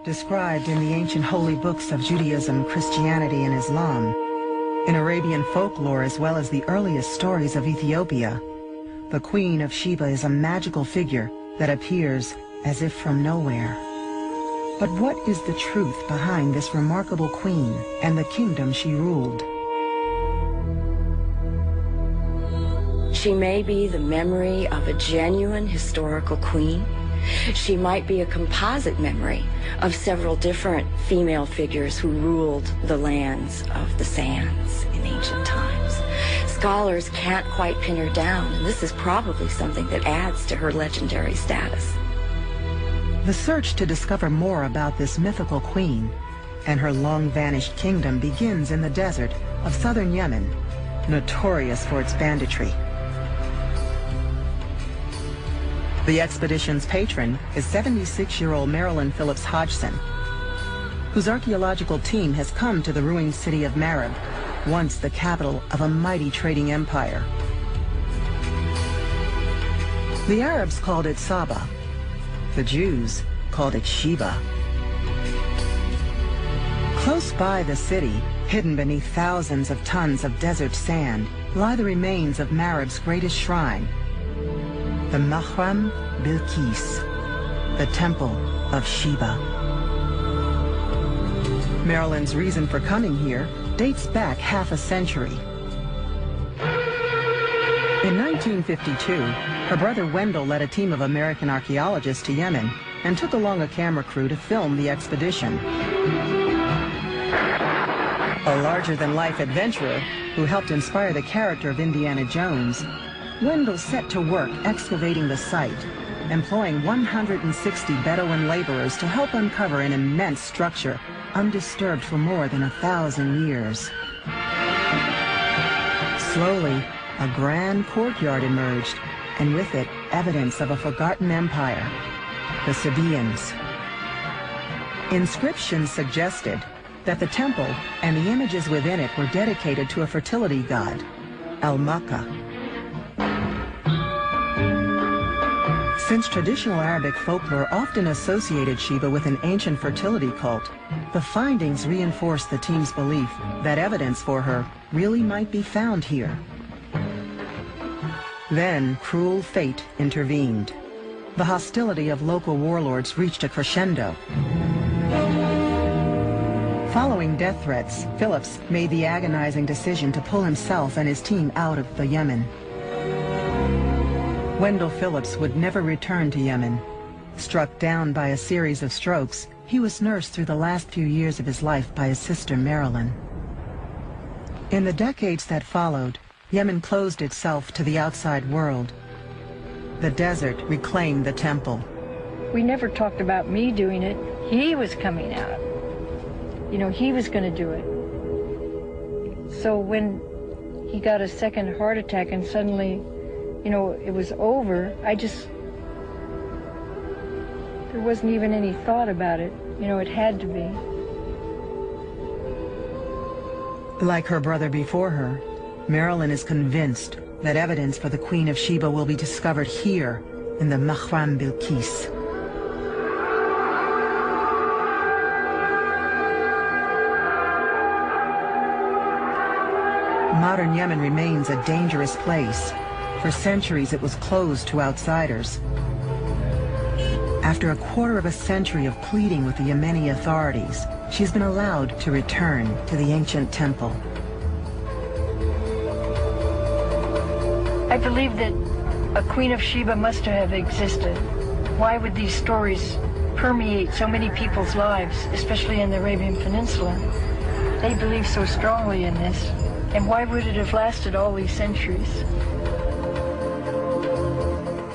described in the ancient holy books of Judaism, Christianity, and Islam, in Arabian folklore as well as the earliest stories of Ethiopia, the Queen of Sheba is a magical figure that appears as if from nowhere. But what is the truth behind this remarkable queen and the kingdom she ruled? She may be the memory of a genuine historical queen. She might be a composite memory of several different female figures who ruled the lands of the sands in ancient times. Scholars can't quite pin her down, and this is probably something that adds to her legendary status. The search to discover more about this mythical queen and her long-vanished kingdom begins in the desert of southern Yemen, notorious for its banditry. The expedition's patron is 76-year-old Marilyn Phillips Hodgson, whose archaeological team has come to the ruined city of Marib, once the capital of a mighty trading empire. The Arabs called it Saba. The Jews called it Sheba. Close by the city, hidden beneath thousands of tons of desert sand, lie the remains of Marib's greatest shrine, the Mahram Bilqis, the Temple of Sheba. Marilyn's reason for coming here dates back half a century. In 1952, her brother Wendell led a team of American archaeologists to Yemen and took along a camera crew to film the expedition. A larger-than-life adventurer who helped inspire the character of Indiana Jones, Wendell set to work excavating the site, employing 160 Bedouin laborers to help uncover an immense structure undisturbed for more than 1,000 years. Slowly, a grand courtyard emerged, and with it, evidence of a forgotten empire, the Sabaeans. Inscriptions suggested that the temple and the images within it were dedicated to a fertility god, Al-Makka. Since traditional Arabic folklore often associated Sheba with an ancient fertility cult, the findings reinforced the team's belief that evidence for her really might be found here. Then, cruel fate intervened. The hostility of local warlords reached a crescendo. Following death threats, Phillips made the agonizing decision to pull himself and his team out of the Yemen. Wendell Phillips would never return to Yemen. Struck down by a series of strokes, he was nursed through the last few years of his life by his sister Marilyn. In the decades that followed, Yemen closed itself to the outside world. The desert reclaimed the temple. We never talked about me doing it. He was coming out. You know, he was going to do it. So when he got a second heart attack and suddenly, you know, it was over, there wasn't even any thought about it. You know, it had to be. Like her brother before her, Marilyn is convinced that evidence for the Queen of Sheba will be discovered here in the Mahram Bilqis. Modern Yemen remains a dangerous place. For centuries, it was closed to outsiders. After a quarter of a century of pleading with the Yemeni authorities, she's been allowed to return to the ancient temple. I believe that a Queen of Sheba must have existed. Why would these stories permeate so many people's lives, especially in the Arabian Peninsula? They believe so strongly in this. And why would it have lasted all these centuries?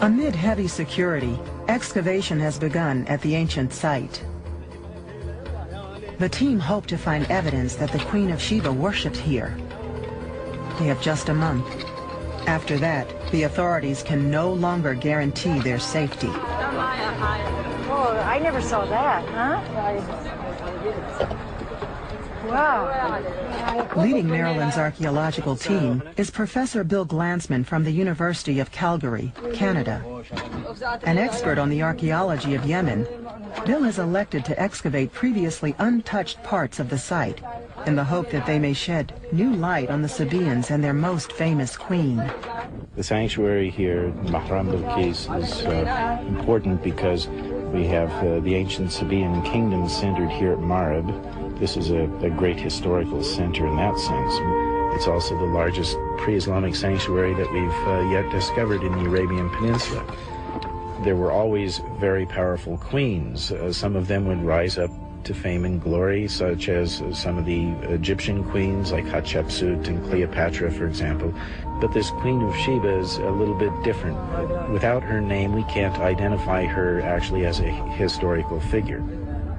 Amid heavy security, excavation has begun at the ancient site. The team hope to find evidence that the Queen of Sheba worshipped here. They have just a month. After that, the authorities can no longer guarantee their safety. Oh, I never saw that, huh? Wow. Leading Maryland's archaeological team is Professor Bill Glansman from the University of Calgary, Canada. An expert on the archaeology of Yemen, Bill is elected to excavate previously untouched parts of the site in the hope that they may shed new light on the Sabaeans and their most famous queen. The sanctuary here, Mahram Bilqis, is important because we have the ancient Sabaean kingdom centered here at Marib. This is a great historical center in that sense. It's also the largest pre-Islamic sanctuary that we've yet discovered in the Arabian Peninsula. There were always very powerful queens. Some of them would rise up to fame and glory, such as some of the Egyptian queens like Hatshepsut and Cleopatra, for example. But this Queen of Sheba is a little bit different. Without her name, we can't identify her actually as a historical figure.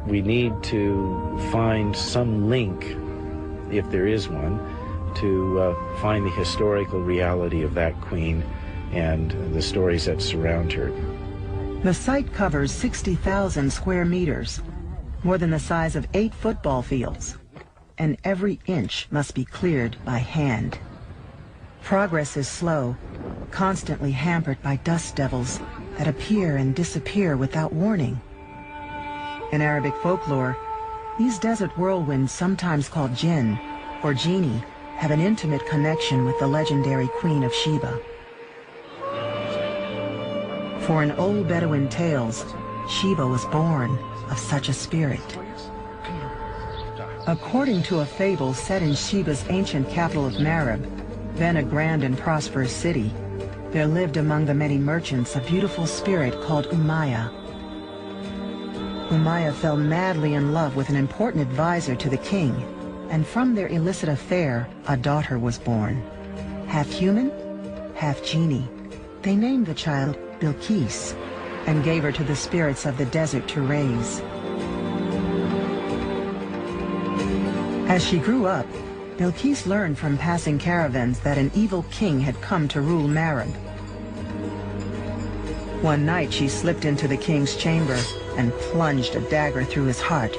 We need to find some link, if there is one, to find the historical reality of that queen and the stories that surround her. The site covers 60,000 square meters, more than the size of 8 football fields, and every inch must be cleared by hand. Progress is slow, constantly hampered by dust devils that appear and disappear without warning. In Arabic folklore, these desert whirlwinds, sometimes called jinn or genie, have an intimate connection with the legendary Queen of Sheba. For in old Bedouin tales, Sheba was born of such a spirit. According to a fable set in Sheba's ancient capital of Marib, then a grand and prosperous city, there lived among the many merchants a beautiful spirit called Umayya. Umayya fell madly in love with an important advisor to the king, and from their illicit affair, a daughter was born. Half human, half genie. They named the child Bilqis and gave her to the spirits of the desert to raise. As she grew up, Bilqis learned from passing caravans that an evil king had come to rule Marib. One night she slipped into the king's chamber and plunged a dagger through his heart,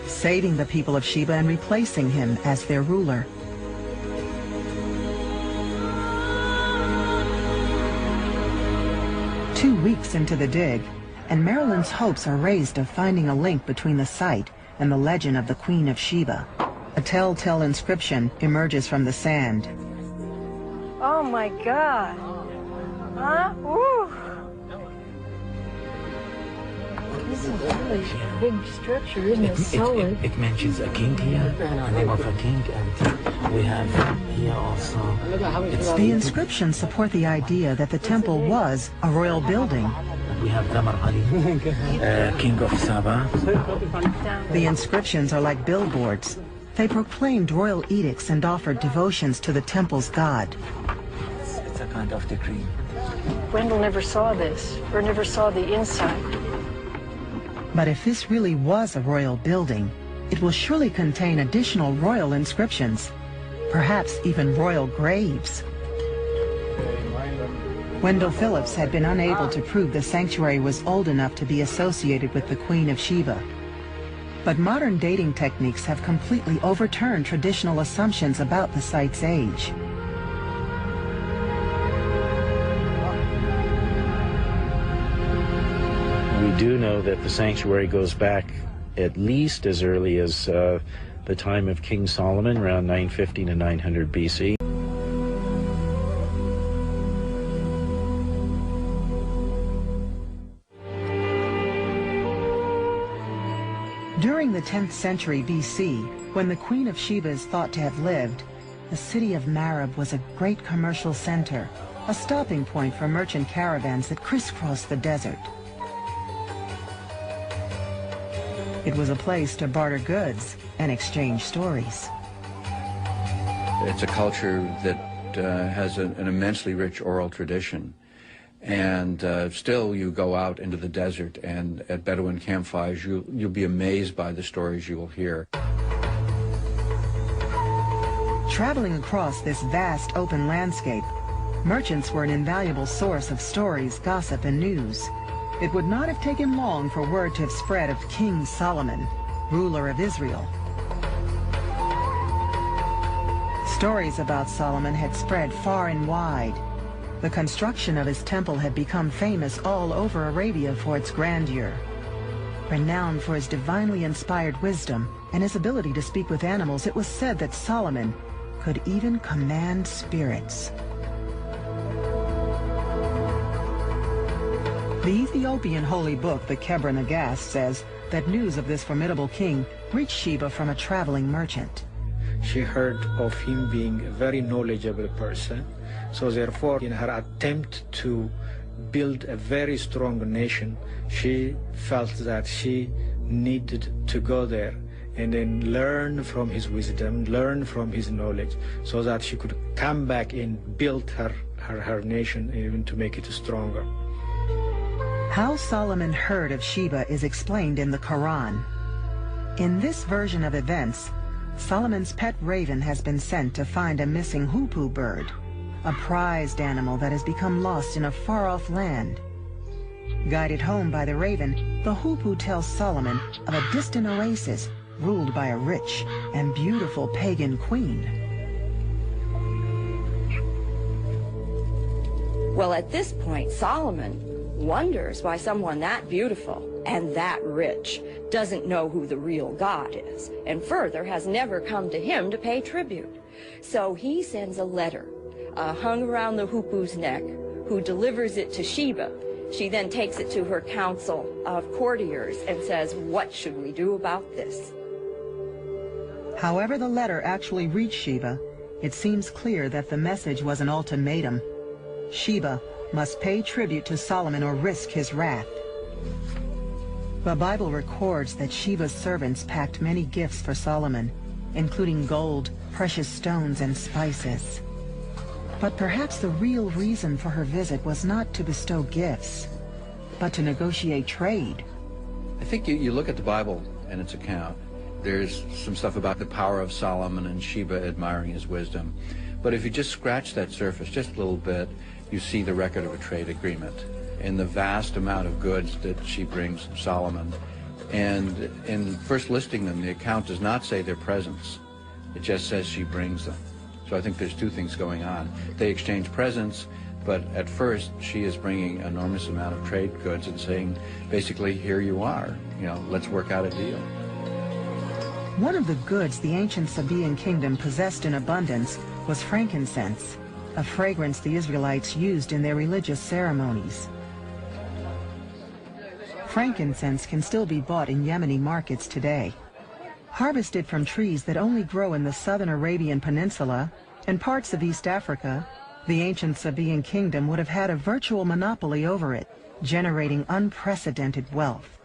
saving the people of Sheba and replacing him as their ruler. Two weeks into the dig, and Maryland's hopes are raised of finding a link between the site and the legend of the Queen of Sheba. A telltale inscription emerges from the sand. Oh my God. Huh? Woo. This is a really big structure, isn't it? Solid. It mentions a king here, the name of a king, and we have here also. The inscriptions support the idea that the temple was a royal building. We have Damar Ali, king of Saba. The inscriptions are like billboards. They proclaimed royal edicts and offered devotions to the temple's god. It's a kind of decree. Wendell never saw this, or never saw the inside. But if this really was a royal building, it will surely contain additional royal inscriptions, perhaps even royal graves. Wendell Phillips had been unable to prove the sanctuary was old enough to be associated with the Queen of Sheba. But modern dating techniques have completely overturned traditional assumptions about the site's age. We do know that the sanctuary goes back at least as early as the time of King Solomon, around 950 to 900 BC. During the 10th century BC, when the Queen of Sheba is thought to have lived, the city of Marib was a great commercial center, a stopping point for merchant caravans that crisscrossed the desert. It was a place to barter goods and exchange stories. It's a culture that has an immensely rich oral tradition. And still, you go out into the desert, and at Bedouin campfires, you'll be amazed by the stories you will hear. Traveling across this vast open landscape, merchants were an invaluable source of stories, gossip, and news. It would not have taken long for word to have spread of King Solomon, ruler of Israel. Stories about Solomon had spread far and wide. The construction of his temple had become famous all over Arabia for its grandeur. Renowned for his divinely inspired wisdom and his ability to speak with animals, it was said that Solomon could even command spirits. The Ethiopian holy book, the Kebra Nagast, says that news of this formidable king reached Sheba from a traveling merchant. She heard of him being a very knowledgeable person, so therefore in her attempt to build a very strong nation, she felt that she needed to go there and then learn from his wisdom, learn from his knowledge, so that she could come back and build her nation, even to make it stronger. How Solomon heard of Sheba is explained in the Quran. In this version of events, Solomon's pet raven has been sent to find a missing hoopoe bird, a prized animal that has become lost in a far-off land. Guided home by the raven, the hoopoe tells Solomon of a distant oasis ruled by a rich and beautiful pagan queen. Well, at this point, Solomon wonders why someone that beautiful and that rich doesn't know who the real God is, and further has never come to him to pay tribute. So he sends a letter hung around the hoopoe's neck, who delivers it to Sheba. She then takes it to her council of courtiers and says, "What should we do about this?" However the letter actually reached Sheba, it seems clear that the message was an ultimatum. Sheba must pay tribute to Solomon or risk his wrath. The Bible records that Sheba's servants packed many gifts for Solomon, including gold, precious stones, and spices. But perhaps the real reason for her visit was not to bestow gifts, but to negotiate trade. I think you look at the Bible and its account. There's some stuff about the power of Solomon and Sheba admiring his wisdom. But if you just scratch that surface just a little bit, you see the record of a trade agreement and the vast amount of goods that she brings Solomon. And in first listing them, the account does not say their presents. It just says she brings them. So I think there's two things going on. They exchange presents, but at first she is bringing an enormous amount of trade goods and saying, basically, here you are, let's work out a deal. One of the goods the ancient Sabaean kingdom possessed in abundance was frankincense, a fragrance the Israelites used in their religious ceremonies. Frankincense can still be bought in Yemeni markets today. Harvested from trees that only grow in the southern Arabian Peninsula and parts of East Africa, the ancient Sabaean kingdom would have had a virtual monopoly over it, generating unprecedented wealth.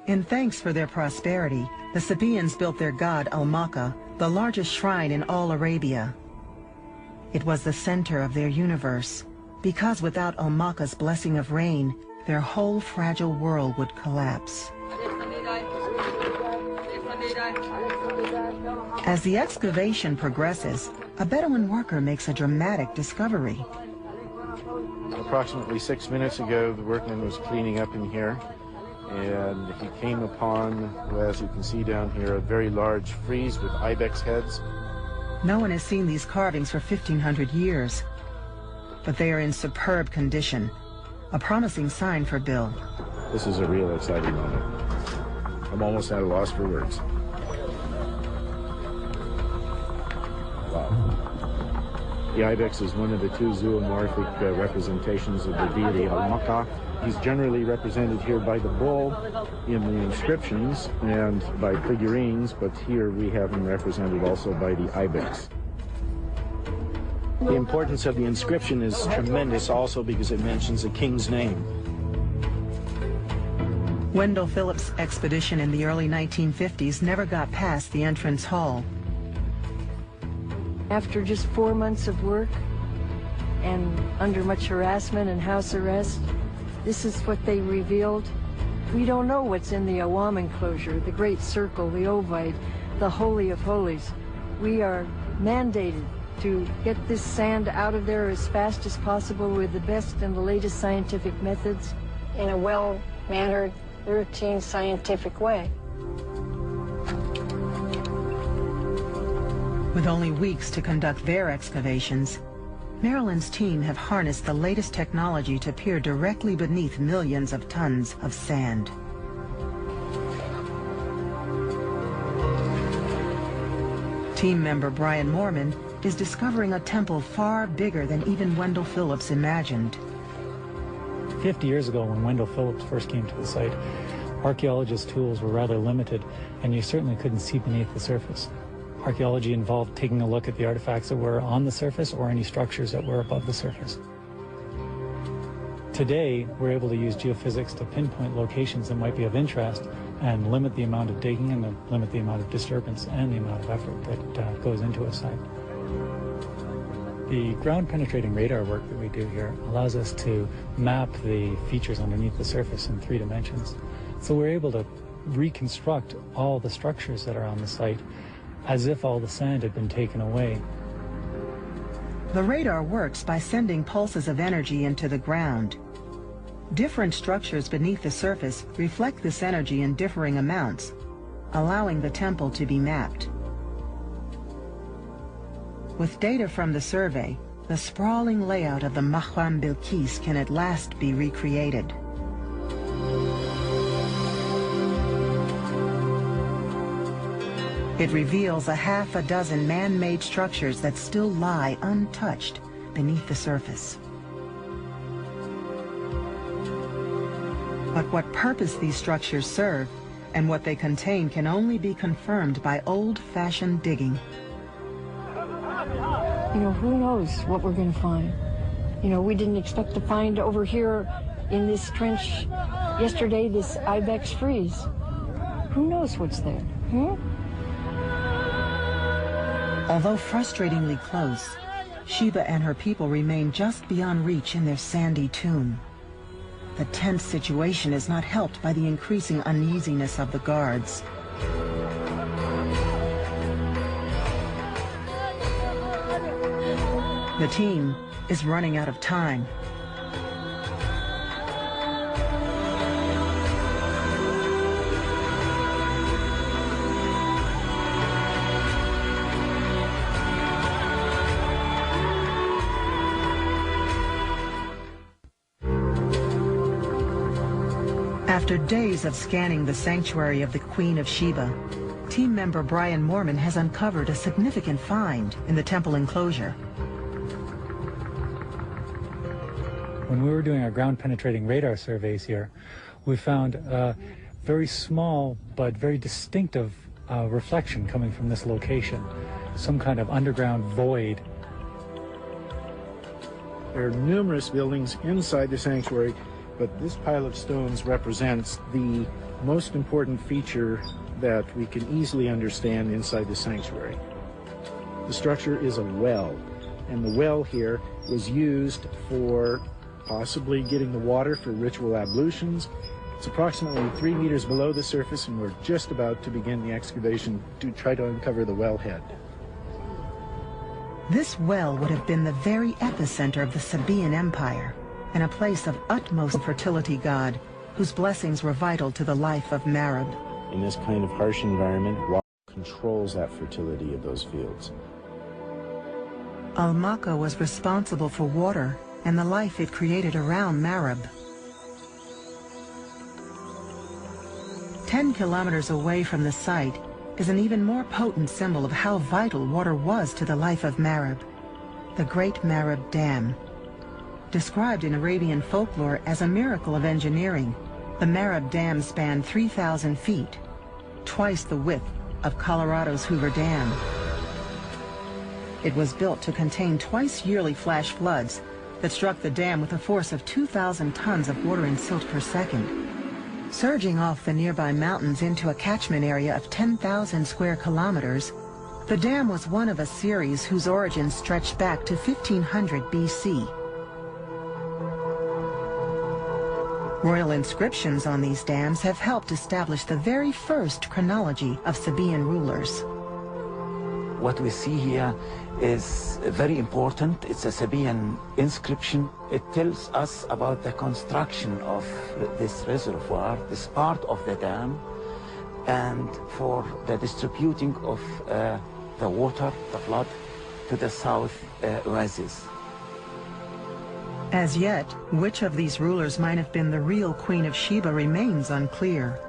In thanks for their prosperity, the Sabaeans built their god Al-Makka, the largest shrine in all Arabia. It was the center of their universe, because without Al-Makka's blessing of rain, their whole fragile world would collapse. As the excavation progresses, a Bedouin worker makes a dramatic discovery. Approximately 6 minutes ago, the workman was cleaning up in here, and he came upon, as you can see down here, a very large frieze with ibex heads. No one has seen these carvings for 1,500 years, but they are in superb condition, a promising sign for Bill. This is a real exciting moment. I'm almost at a loss for words. Wow. The ibex is one of the two zoomorphic representations of the deity Al-Makka. He's generally represented here by the bull in the inscriptions and by figurines, but here we have him represented also by the ibex. The importance of the inscription is tremendous also because it mentions a king's name. Wendell Phillips' expedition in the early 1950s never got past the entrance hall. After just 4 months of work and under much harassment and house arrest, this is what they revealed. We don't know what's in the Awam enclosure, the Great Circle, the Ovide, the Holy of Holies. We are mandated to get this sand out of there as fast as possible with the best and the latest scientific methods in a well-mannered, routine scientific way. With only weeks to conduct their excavations, Maryland's team have harnessed the latest technology to peer directly beneath millions of tons of sand. Team member Brian Moorman is discovering a temple far bigger than even Wendell Phillips imagined. 50 years ago, when Wendell Phillips first came to the site, archaeologists' tools were rather limited, and you certainly couldn't see beneath the surface. Archaeology involved taking a look at the artifacts that were on the surface or any structures that were above the surface. Today, we're able to use geophysics to pinpoint locations that might be of interest and limit the amount of digging and limit the amount of disturbance and the amount of effort that goes into a site. The ground-penetrating radar work that we do here allows us to map the features underneath the surface in 3 dimensions. So we're able to reconstruct all the structures that are on the site as if all the sand had been taken away. The radar works by sending pulses of energy into the ground. Different structures beneath the surface reflect this energy in differing amounts, allowing the temple to be mapped. With data from the survey, the sprawling layout of the Maqam Bilqis can at last be recreated. It reveals a half a dozen man-made structures that still lie untouched beneath the surface. But what purpose these structures serve and what they contain can only be confirmed by old-fashioned digging. You know, who knows what we're going to find? You know, we didn't expect to find over here in this trench yesterday this ibex frieze. Who knows what's there? Although frustratingly close, Sheba and her people remain just beyond reach in their sandy tomb. The tense situation is not helped by the increasing uneasiness of the guards. The team is running out of time. After days of scanning the sanctuary of the Queen of Sheba, team member Brian Moorman has uncovered a significant find in the temple enclosure. When we were doing our ground-penetrating radar surveys here, we found a very small but very distinctive reflection coming from this location, some kind of underground void. There are numerous buildings inside the sanctuary, but this pile of stones represents the most important feature that we can easily understand inside the sanctuary. The structure is a well, and the well here was used for possibly getting the water for ritual ablutions. It's approximately 3 meters below the surface, and we're just about to begin the excavation to try to uncover the wellhead. This well would have been the very epicenter of the Sabaean Empire, and a place of utmost fertility god, whose blessings were vital to the life of Marib. In this kind of harsh environment, water controls that fertility of those fields. Al-Makka was responsible for water and the life it created around Marib. 10 kilometers away from the site is an even more potent symbol of how vital water was to the life of Marib, the Great Marib Dam. Described in Arabian folklore as a miracle of engineering, the Marib Dam spanned 3,000 feet, twice the width of Colorado's Hoover Dam. It was built to contain twice yearly flash floods that struck the dam with a force of 2,000 tons of water and silt per second. Surging off the nearby mountains into a catchment area of 10,000 square kilometers, the dam was one of a series whose origins stretched back to 1500 BC. Royal inscriptions on these dams have helped establish the very first chronology of Sabaean rulers. What we see here is very important. It's a Sabaean inscription. It tells us about the construction of this reservoir, this part of the dam, and for the distributing of the water, the flood, to the south oasis. As yet, which of these rulers might have been the real Queen of Sheba remains unclear.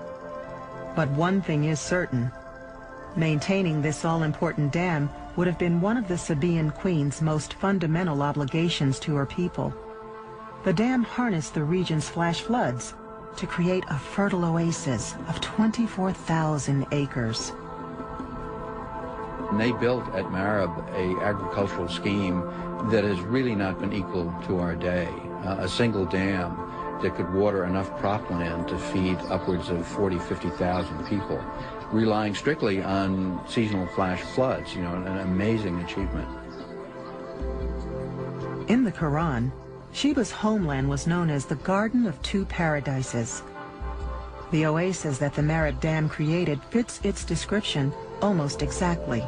But one thing is certain. Maintaining this all-important dam would have been one of the Sabaean queen's most fundamental obligations to her people. The dam harnessed the region's flash floods to create a fertile oasis of 24,000 acres. And they built at Marib an agricultural scheme that has really not been equal to our day. A single dam that could water enough cropland to feed upwards of 50,000 people, relying strictly on seasonal flash floods, an amazing achievement. In the Quran, Sheba's homeland was known as the Garden of Two Paradises. The oasis that the Marib Dam created fits its description almost exactly.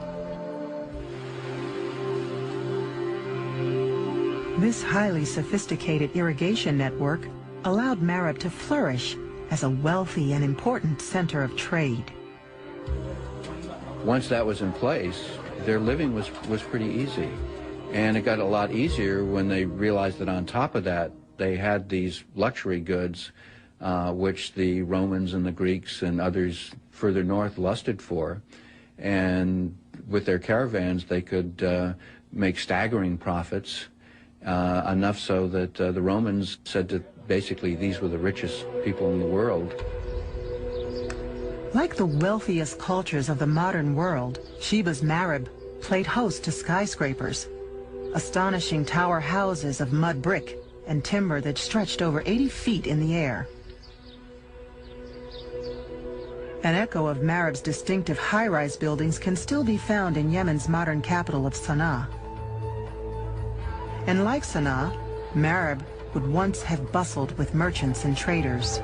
This highly sophisticated irrigation network allowed Marib to flourish as a wealthy and important center of trade. Once that was in place, their living was pretty easy. And it got a lot easier when they realized that on top of that, they had these luxury goods, which the Romans and the Greeks and others further north lusted for. And with their caravans, they could make staggering profits, enough so that the Romans said that basically these were the richest people in the world. Like the wealthiest cultures of the modern world, Sheba's Marib played host to skyscrapers, astonishing tower houses of mud brick and timber that stretched over 80 feet in the air. An echo of Marib's distinctive high-rise buildings can still be found in Yemen's modern capital of Sana'a. And like Sana'a, Marib would once have bustled with merchants and traders.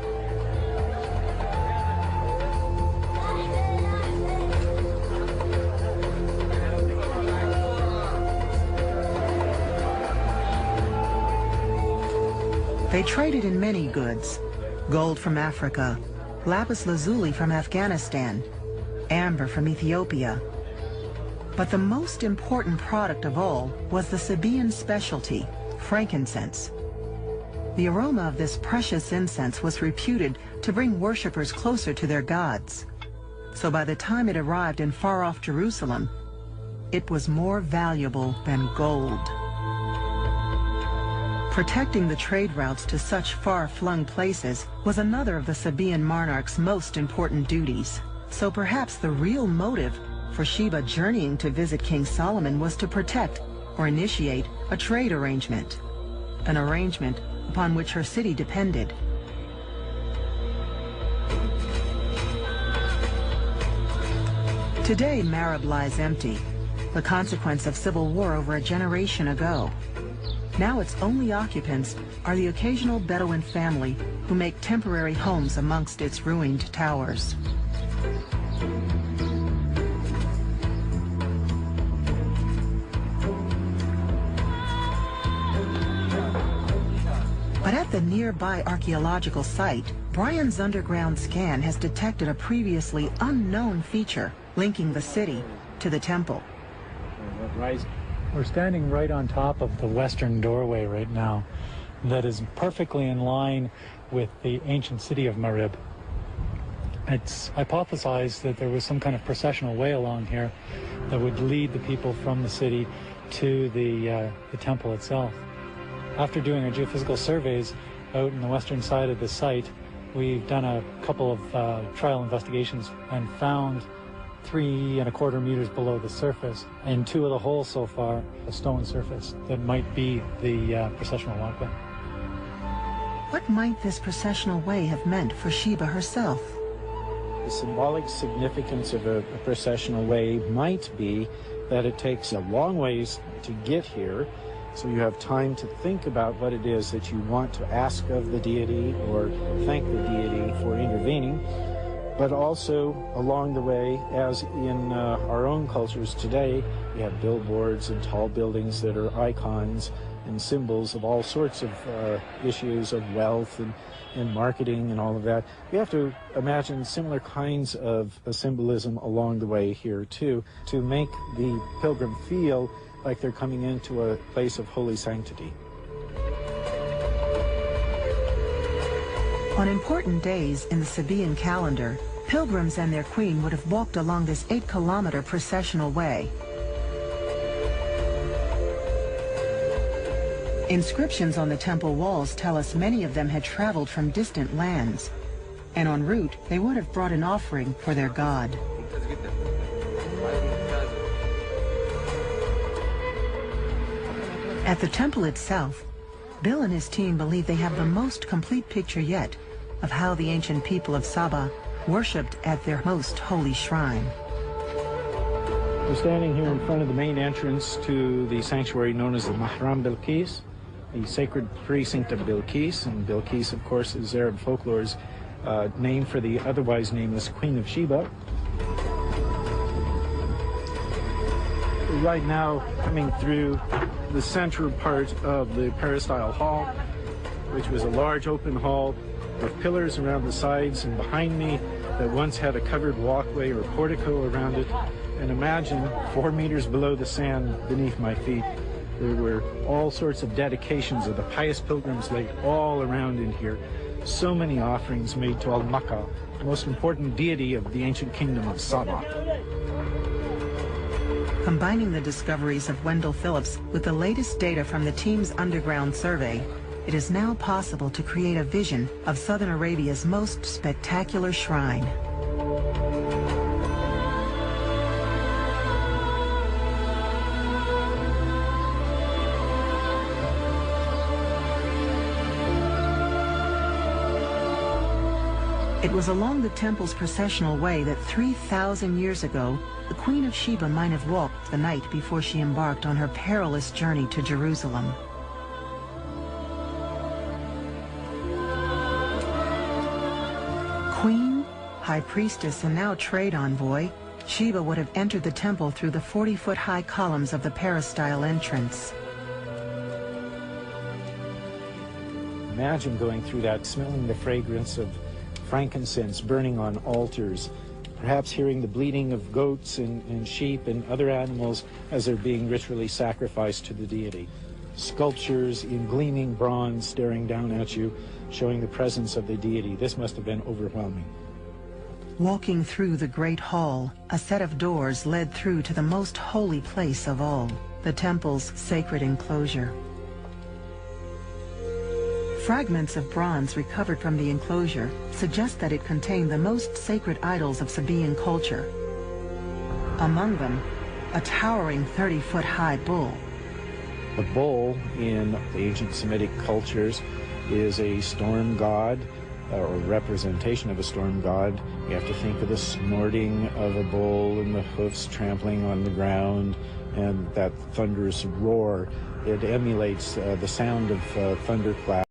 They traded in many goods: gold from Africa, lapis lazuli from Afghanistan, amber from Ethiopia. But the most important product of all was the Sabaean specialty, frankincense. The aroma of this precious incense was reputed to bring worshippers closer to their gods. So by the time it arrived in far-off Jerusalem, it was more valuable than gold. Protecting the trade routes to such far-flung places was another of the Sabaean monarch's most important duties. So perhaps the real motive for Sheba journeying to visit King Solomon was to protect or initiate a trade arrangement, an arrangement upon which her city depended. Today, Marib lies empty, the consequence of civil war over a generation ago. Now its only occupants are the occasional Bedouin family who make temporary homes amongst its ruined towers. But at the nearby archaeological site, Brian's underground scan has detected a previously unknown feature linking the city to the temple. We're standing right on top of the western doorway right now that is perfectly in line with the ancient city of Marib. It's hypothesized that there was some kind of processional way along here that would lead the people from the city to the temple itself. After doing our geophysical surveys out in the western side of the site, we've done a couple of trial investigations and found 3¼ meters below the surface, in 2 of the holes so far, a stone surface that might be the processional walkway. What might this processional way have meant for Sheba herself? The symbolic significance of a processional way might be that it takes a long ways to get here, so you have time to think about what it is that you want to ask of the deity or thank the deity for intervening. But also along the way, as in our own cultures today, we have billboards and tall buildings that are icons and symbols of all sorts of issues of wealth and marketing and all of that. We have to imagine similar kinds of symbolism along the way here too, to make the pilgrim feel like they're coming into a place of holy sanctity. On important days in the Sabaean calendar, pilgrims and their queen would have walked along this 8-kilometer processional way. Inscriptions on the temple walls tell us many of them had traveled from distant lands, and en route they would have brought an offering for their god. At the temple itself, Bill and his team believe they have the most complete picture yet of how the ancient people of Shaba worshipped at their most holy shrine. We're standing here in front of the main entrance to the sanctuary known as the Mahram Bilqis, the sacred precinct of Bilqis. And Bilqis, of course, is Arab folklore's name for the otherwise nameless Queen of Sheba. We're right now coming through the central part of the peristyle hall, which was a large open hall with pillars around the sides and behind me that once had a covered walkway or portico around it. And imagine 4 meters below the sand beneath my feet, there were all sorts of dedications of the pious pilgrims laid all around in here. So many offerings made to Al-Makka, the most important deity of the ancient kingdom of Shaba. Combining the discoveries of Wendell Phillips with the latest data from the team's underground survey, it is now possible to create a vision of Southern Arabia's most spectacular shrine. It was along the temple's processional way that 3,000 years ago, the Queen of Sheba might have walked the night before she embarked on her perilous journey to Jerusalem. Queen, High Priestess, and now trade envoy, Sheba would have entered the temple through the 40-foot-high columns of the peristyle entrance. Imagine going through that, smelling the fragrance of frankincense burning on altars, perhaps hearing the bleating of goats and sheep and other animals as they're being ritually sacrificed to the deity. Sculptures in gleaming bronze staring down at you, showing the presence of the deity. This must have been overwhelming. Walking through the great hall, a set of doors led through to the most holy place of all, the temple's sacred enclosure. Fragments of bronze recovered from the enclosure suggest that it contained the most sacred idols of Sabaean culture. Among them, a towering 30-foot-high bull. The bull in the ancient Semitic cultures is a storm god, or representation of a storm god. You have to think of the snorting of a bull and the hoofs trampling on the ground and that thunderous roar. It emulates the sound of thunderclap.